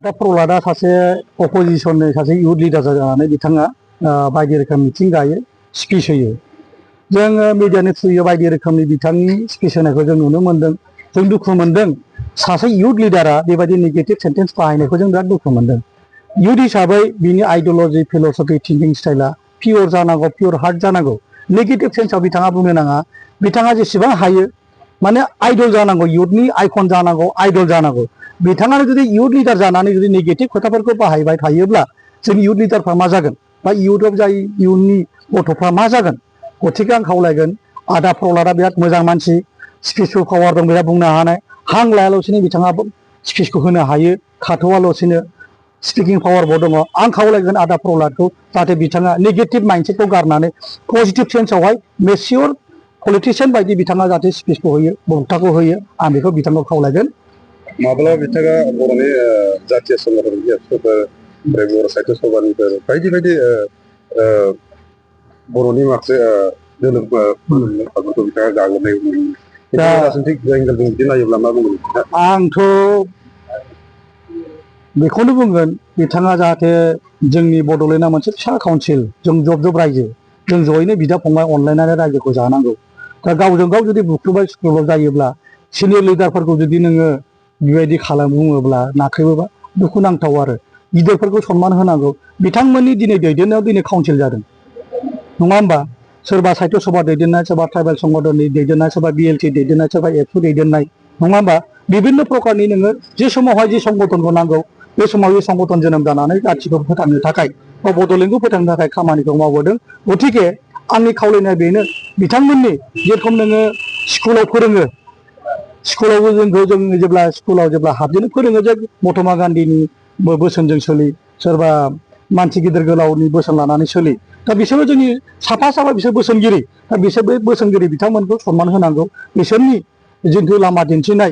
दा प्रहलादा सासे अपोजिशननि सासे इउथ लिडार जानानै बिथाङा बायदि रोखोम मिटिं गायो स्पिच होयो। जोङो मिडियानि थ्रुयै बायदि रोखोमनि बिथांनि स्पिच होनायखौ जों नुनो मोनदों। जों दुखु मोनदों सासे इउथ लिडारा बेबायदि नेगेटिभ सेन्टेन्स बाहायनायखौ जों बिराद दुखु मोनदों। इउथ हिसाबै बिनि आइडियलजि फिलसफि थिंकिं स्टाइला पियर जानांगौ, पियर हार्ट जानांगौ। नेगेटिभ सेन्सआव बिथाङा बुंनो नाङा। बिथाङा जेसेबां हायो माने आइडल जानांगौ, इउथनि आइकन जानांगौ, आइडल जानांगौ। बिथाङानो जुदि इउथ लिडार जानानै जुदि नेगेटिभ खोथाफोरखौ बाहायबाय थायोब्ला जोंनि इउथ लिडारफ्रा मा जागोन बा इउथआव जाय इयुननि गथ'फ्रा मा जागोन। गथिखे आं खावलायगोन आदा प्रहलादा बिराद मोजां मानसि, स्पिचफुल पावार दं, बिराद बुंनो हानाय। हां लायालासिनो बिथाङा स्पिचखौ होनो हायो, खाथ'वालासिनो स्पिकिं पावारबो दङ। आं खावलायगोन आदा प्रहलादखौ जाहाथे बिथाङा नेगेटिभ माइन्डसेटखौ गारनानै पजिटिभ सेन्सआवहाय मेसियर पलिटिशियान बायदि बिथाङा जाहाथे स्पिचखौ होयो, बक्ताखौ होयो। आं बेखौ बिथांखौ खावलायगोन। माब्लाबा बिथाङा बर'नि जातीय संगठन बिएफफोर, बर' साहित्य सभानिफोर बायदि बायदि बर'नि माखासे दोलोफोरखौ बिथाङा गाग्लोबनाय बिदि नायोब्ला मा बुंगोन? आंथ' बेखौनो बुंगोन बिथाङा जाहाथे जोंनि बड'लेण्डआ मोनसे फिसा काउन्सिल, जों जब जब रायजो, जों जयैनो बिदा फंबाय अनलायनानै रायजोखौ जानांगौ। दा गावजों गाव जुदि बुख्रुबाय सुख्रुबाय जायोब्ला सिनियर लिडारफोरखौ जुदि नोङो बेबायदि बुङोब्ला नाख्रेबोबा दुखुनांथाव आरो। गिदिरफोरखौ सनमान होनांगौ। बिथांमोननि दिनै दैदेननायाव दिनै काउन्सिल जादों नङा होमबा? सोरबा साहित्य सभा दैदेननाय, सोरबा ट्राइबेल संगठननि दैदेननाय, सोरबा बिएलटि दैदेननाय, सोरबा एबसु दैदेननाय, नङा होमबा? बिभिन्न प्रकारनि नोङो जे समावहाय जे संगठनखौ नांगौ बे समाव बे संगठन जोनोम जानानै जाथिखौ फोथांनो थाखाय बा बड'लेण्डखौ फोथांनो थाखाय खामानिखौ मावबोदों। गथिखे आंनि खावलायनाया बेनो बिथांमोननि जेरखम नोङो स्कुलाव फोरोङो, स्कुलावबो जों जेब्ला स्कुलाव जेब्ला हाबजेनो फोरोङो जे महात्मा गान्धीनि बोसोनजों सोलि, सोरबा मानसि गिदिर गोलावनि बोसोन लानानै सोलि। दा बिसोरबो जोंनि साफा साफा बिसोर बोसोनगिरि। दा बिसोर बे बोसोनगिरि बिथांमोनखौ सनमान होनांगौ। बिसोरनि जिथु लामा दिन्थिनाय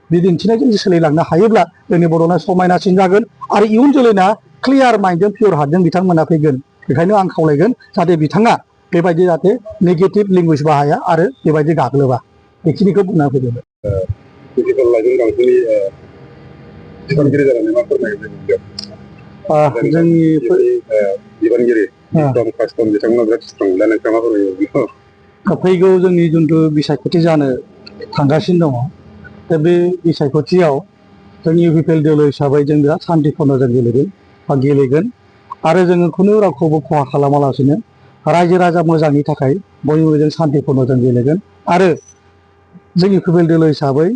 बे दिन्थिनायजों सोलिलांनो हायोब्ला जोंनि बड'लेण्डआ समायनासिन जागोन आरो इयुन जोलैना क्लियार माइन्डजों पियर हार्टजों बिथांमोना फैगोन। बेखायनो आं खावलायगोन जाहाथे बिथाङा बेबायदि जाहाथे नेगेटिभ लेंगुवेज बाहाया आरो बेबायदि गाग्लोबा। बेखिनिखौ बुंना फोजोबबाय। जोंनि फैगौ जोंनि जिथु बिसायख'थि जानो थांगासिनो दङ। दा बे बिसायख'थियाव जोंनि इउपिपिएल दोलो हिसाबै जों बिराद सान्थिपूर्ण जों गेलेगोन आरो जोङो खुनु रावखौबो खहा खालामालासिनो रायजो राजा मोजांनि थाखाय बयबो जों सान्थिपूर्ण जों गेलेगोन। आरो जों इउपिपिएल दोलो हिसाबै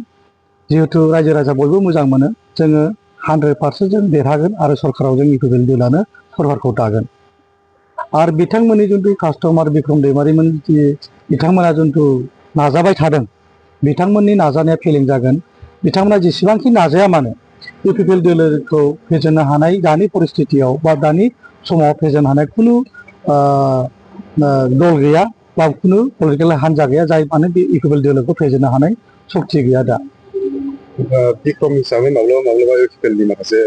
जिहेथु रायजो राजा बयबो मोजां मोनो, जोङो 100% जों देरहागोन आरो सरकाराव जों इउपिपिएल दोलोआनो सरकारखौ दागोन। आरो बिथांमोननि जिथु कास्टमार बिक्रम दैमारिमोन बिथांमोना जिथु नाजाबाय थादों, बिथांमोननि नाजानाया फेलें जागोन। बिथांमोना जेसेबांखि नाजाया मानो इउपिपिएल दोलोखौ फेजेननो हानाय दानि परिस्थितियाव बा दानि समाव फेजेननो हानाय खुनु दल गैया बा खुनु पलिटिकेल हान्जा गैया जाय माने बे इउपिपिएल दोलोखौ फेजेननो हानाय सक्ति गैया दा। बिक्रम हिसाबै माब्लाबा इउपिपिएलनि माखासे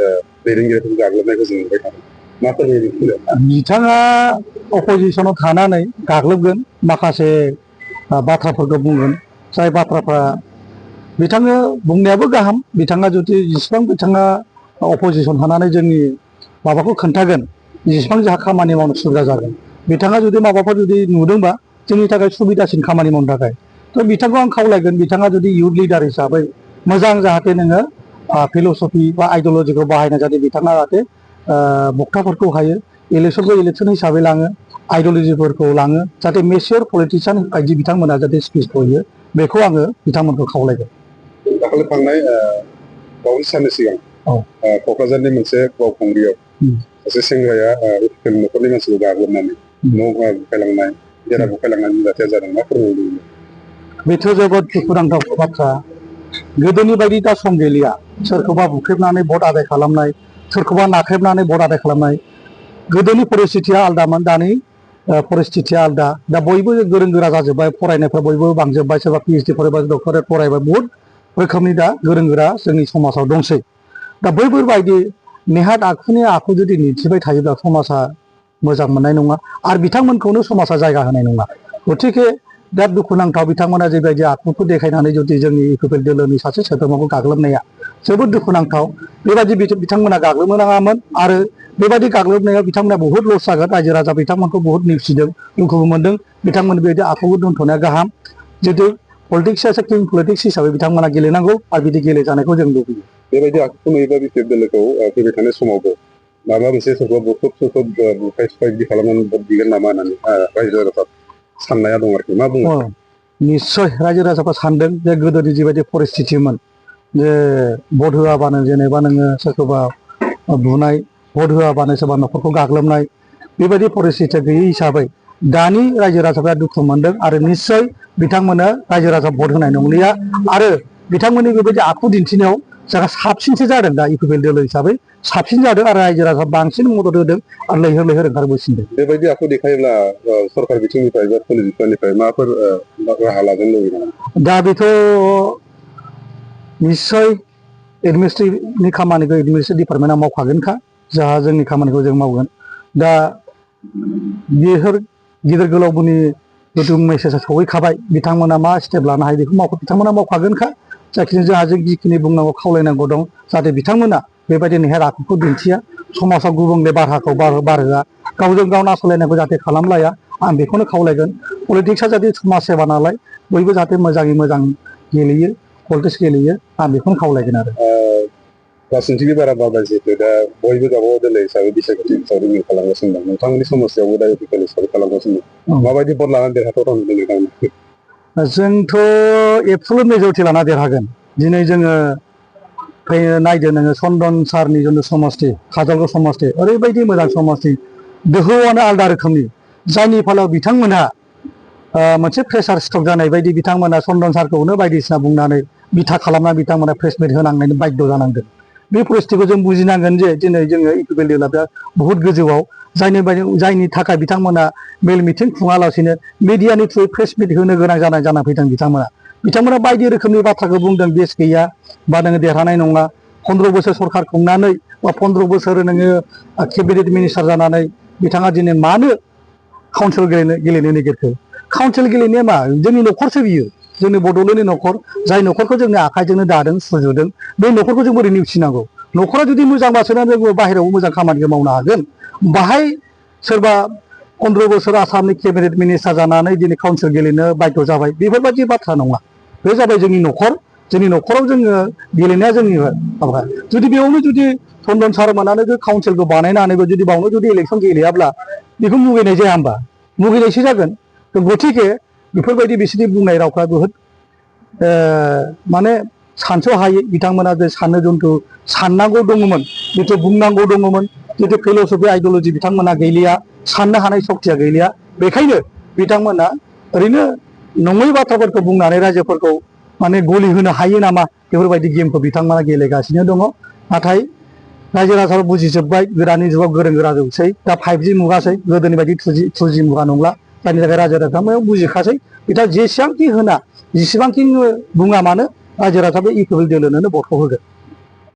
दैदेनगिरिफोरखौ गाग्लोबनायखौ जों नुबाय थादों। मा फोरमायनो? बिथाङा अपोजिसनाव थानानै गाग्लोबगोन, माखासे बाथ्राफोरखौ बुंगोन जाय बाथ्राफ्रा बिथाङा बुंनायाबो गाहाम। बिथाङा जुदि जेसेबां बिथाङा अपोजिसन थानानै जोंनि माबाखौ खोन्थागोन जेसेबां जोंहा खामानि मावनो सुबिदा जागोन। बिथाङा जुदि माबाफोर जुदि नुदोंबा जोंनि थाखाय सुबिदासिन खामानि मावनो थाखाय। थ' बिथांखौ आं खावलायगोन बिथाङा जुदि इयुथ लिडार हिसाबै मोजां जाहाथे नोङो फिलसफि बा आइडियलजिखौ बाहायना जाहाथे बिथाङा जाहाथे बक्ताफोरखौ हायो, इलेक्सनखौ इलेक्सन हिसाबै लाङो, आइडियलजिफोरखौ लाङो, जाहाथे मेसियर पलिटिशियान बायदि बिथांमोना जाहाथे स्पिचखौ होयो। बेखौ आङो बिथांमोनखौ खावलायगोन। दाखालि थांनाय बावैसो साननि सिगां क'क्राझारनि मोनसे बावखुंग्रियाव सासे सेंग्राया इउपिपिएल न'खरनि मानसिखौ गाग्लोबनानै न' बुफायलांनाय, देरा बुफायलांनायनि जाथाया जादों। मा फोरमायनो? बेथ' जोबोद दुखुनांथाव बाथ्रा। गोदोनि बायदि दा सम गैलिया। सोरखौबा बुख्रेबनानै भट आदाय खालामनाय, सोरखौबा नाख्रेबनानै भट आदाय खालामनाय। गोदोनि परिस्थितिया आलदामोन, दानि परिस्थितिया आलदा। दा बयबो गोरों गोरा जाजोब्बाय, फरायनायफ्रा बयबो बांजोब्बाय, सोरबा पिएइचडि फरायबाय, डक्टरेट फरायबाय, बहुद रोखोमनि दा गोरों गोरा जोंनि समाजाव दंसै। दा बैफोरबायदि नेहाथ आखुनि आखु जुदि दिन्थिबाय थायोब्ला समाजा मोजां मोननाय नङा आरो बिथांमोनखौनो समाजा जायगा होनाय नङा। गथिखे बिराद दुखुनांथाव बिथांमोना जेबायदि आखुखौ देखायनानै जुदि जोंनि इउपिपिएल दोलोनि सासे सोद्रोमाखौ गाग्लोबनाया जोबोद दुखुनांथाव बेबायदि बिथांमोना गाग्लोबनो नाङामोन आरो बेबायदि गाग्लोबनायाव बिथांमोना बहुद लस जागोन रायजो राजा बिथांमोनखौ बहुद नेवसिदों दुखुबो मोनदों बिथांमोन बेबायदि आखुखौ दोनथ'नाया गाहाम जिहेतु पलिटिक्सआ किं पलिटिक्स हिसाबै बिथांमोना गेलेनांगौ आरो बिदि गेलेजानायखौ जों लुबैयो बेबायदि आखुखौ नुयोबा बिपिएफ दोलोखौ फैबाय थानाय समावबो माबा मोनसे सोरखौ बुख्रुब बुफाय सुफाय बिदि खालामनानै भट बिगोन नामा होननानै रायजो राजाफ्रा साननाया दं आरोखि मा बुङो निस्सय रायजो राजाफ्रा सानदों जे गोदोनि जिबायदि परिस्थितिमोन जे भट होआबानो जेनेबा नोङो सोरखौबा बुनाय भट होआबानो सोरबा न'खरखौ गाग्लोबनाय बेबायदि परिस्थिति गैयै हिसाबै दानि रायजो राजाफ्रा दुखु मोनदों आरो निस्सय बिथांमोननो रायजो राजा भट होनाय नंलिया आरो बिथांमोननि बेबायदि आखु दिन्थिनायाव जोंहा साबसिनसो जादों दा इउपिपिएल दोलो हिसाबै साबसिन जादों आरो रायजो राजा बांसिन मदद होदों आरो लैहोर लैहोर ओंखारबोसिनदों बेबायदि आखु देखायोब्ला सरकार बिथिंनिफ्राय बा पुलिस बिफाननिफ्राय माबाफोर राहा लाजानो लुबैयो नामा दा बेथ' निस्सय एडमिनिस्ट्रेटिभनि खामानिखौ एडमिनिस्ट्रेटिभ डिपार्टमेन्टआ मावखागोनखा जोंहा जोंनि खामानिखौ जों मावगोन दा बेफोर गिदिर गोलावफोरनि जिथु मेसेजआ सहैखाबाय बिथांमोना मा स्टेप लानो हायो बेखौ बिथांमोना मावखागोनखा जायखिजाया जोंहा जों जिखिनि बुंनांगौ खावलायनांगौ दं जाहाथे बिथांमोना बेबायदि नेहार आखुखौ दिन्थिया समाजाव गुबुंले बारहाखौ बारहोआ गावजों गाव नासयलायनायखौ जाहाथे खालामलाया आं बेखौनो खावलायगोन पलिटिक्सआ जाहाथे समाज सेवा नालाय बयबो जाहाथे मोजाङै मोजां गेलेयो पलिटिक्स गेलेयो आं बेखौनो खावलायगोन आरो राजनितिनि बारा बाबाय जिहेतु दा बयबो गावबागाव दोलो हिसाबै बिसायख'थि हिसाबै रिनिउ खालामगासिनो दं नोंथांमोननि समस्यायावबो दा इउपिपिएल हिसाबै खालामगासिनो दं माबायदि भट लानानै देरहाथाव दं जोंथ' एबसुलुट मेजरिटि लाना देरहागोन दिनै जोङो नायदो नोङो चन्दन सारनि जिथु समस्ति काजलगाव समस्ति ओरैबायदि मोजां समस्ति दोहौआनो आलादा रोखोमनि जायनि फलाव बिथांमोनहा मोनसे प्रेसार स्ट्रक जानाय बायदि बिथांमोना चन्दन सारखौनो बायदिसिना बुंनानै बिथा खालामना बिथांमोना प्रेस मिट होनांनायनि बाध्य जानांदों बे परिस्थितिखौ जों बुजिनांगोन जे दिनै जोङो इउपिपिएल दोलोआ बहुद गोजौआव जायनि थाखाय बिथांमोना मेल मिथिं खुङालासिनो मिडियानि थ्रुयै प्रेस मिट होनो गोनां जाना फैदों बिथांमोना बायदि रोखोमनि बाथ्राखौ बुंदों बेस गैया बा नोङो देरहानाय नङा 15 बोसोर सरकार खुंनानै बा 15 बोसोर नोङो केबिनेट मिनिस्टार जानानै बिथाङा दिनै मानो काउन्सिल गेलेनो नागिरखो काउन्सिल गेलेनाया मा जोंनि न'खरसो बियो जोंनि बड'लेण्डनि न'खर जाय न'खरखौ जोंनि आखाइजोंनो दादों सुजुदों बे न'खरखौ जों बोरै नेवसिनांगौ न'खरा जुदि मोजांबासो जों बाहेरायावबो मोजां खामानिखौ मावनो हागोन बाहाय सोरबा 15 बोसोर आसामनि केबिनेट मिनिस्टार जानानै दिनै काउन्सिल गेलेनो बाध्य जाबाय बेफोरबायदि बाथ्रा नङा बे जाबाय जोंनि न'खराव जोङो गेलेनाया जोंनि माबा जुदि बेयावनो जुदि चन्दन सार मोनानो काउन्सिलखौ बानायनानैबो जुदि बावनो जुदि इलेक्सन गेलेयाब्ला बेखौ मुगैनाय जाया होमबा मुगैनायसो जागोन गथिखे बेफोरबायदि बिसोरनि बुंनाय रावफ्रा बहुद माने सानस' हायै बिथांमोना जे साननो जन्थु साननांगौ दङमोन जिथु बुंनांगौ दङमोन जिथु फिल'सफि आइडिय'लजि बिथांमोना गैलिया साननो हानाय सक्तिया गैलिया बेखायनो बिथांमोना ओरैनो नङै बाथ्राफोरखौ बुंनानै रायजोफोरखौ माने गलि होनो हायो नामा बेफोरबायदि गेमखौ बिथांमोना गेलेगासिनो दङ नाथाय रायजो राजाफ्रा बुजिजोब्बाय गोदाननि जुगाव गोरों गोरा जोबसै दा 5G मुगासै गोदोनि बायदि 2G मुगा नंला जायनि थाखाय रायजो राजाफ्रा बुजिखासै बिथां जेसेबांखि होना जेसेबांखि बुङा मानो रायजो राजाफ्रा इउपिपिएल दोलोनोनो भटखौ होगोन